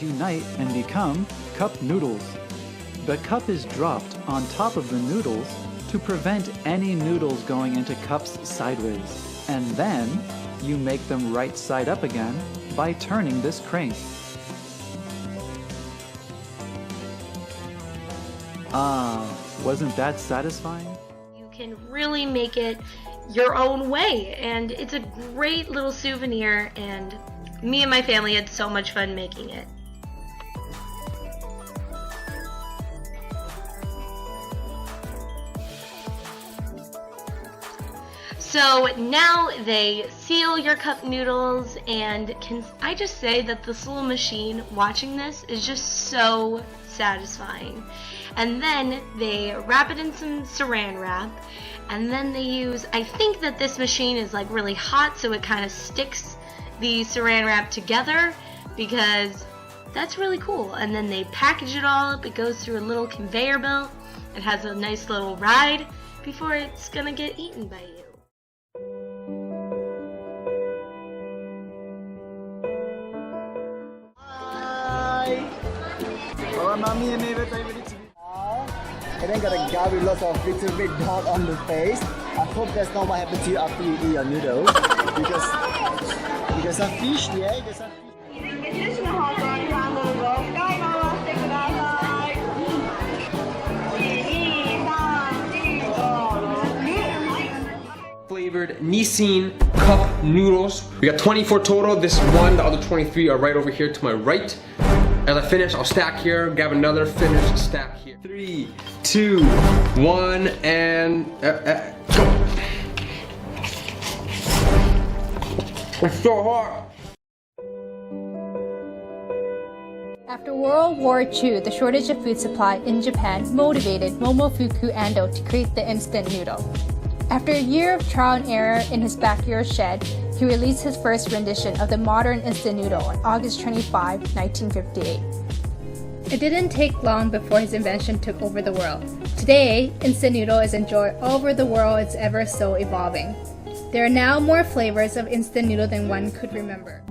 noodles unite and become cup noodles. The cup is dropped on top of the noodles to prevent any noodles going into cups sideways. And then you make them right side up again by turning this crank. Ah, wasn't that satisfying? You can really make it your own way, and it's a great little souvenir, and me and my family had so much fun making it. So now they seal your cup noodles, and can I just say that this little machine watching this is just so satisfying. And then they wrap it in some saran wrap, and then they use, I think that this machine is like really hot, so it kind of sticks the saran wrap together, because that's really cool. And then they package it all up. It goes through a little conveyor belt. It has a nice little ride before it's gonna get eaten by you. Mommy and Ava, I'm ready to be. And then got a guy with lots of little bit dot on the face. I hope that's not what happened to you after you eat your noodles. because you got some fish, yeah? You got some fish. Flavored Nissin cup noodles. We got 24 total. This is one, the other 23 are right over here to my right. As I finish, I'll stack here, grab another, finish, stack here. 3, 2, 1, and go. It's so hot. After World War II, the shortage of food supply in Japan motivated Momofuku Ando to create the instant noodle. After a year of trial and error in his backyard shed, he released his first rendition of the modern instant noodle on August 25, 1958. It didn't take long before his invention took over the world. Today, instant noodle is enjoyed all over the world. It's ever so evolving. There are now more flavors of instant noodle than one could remember.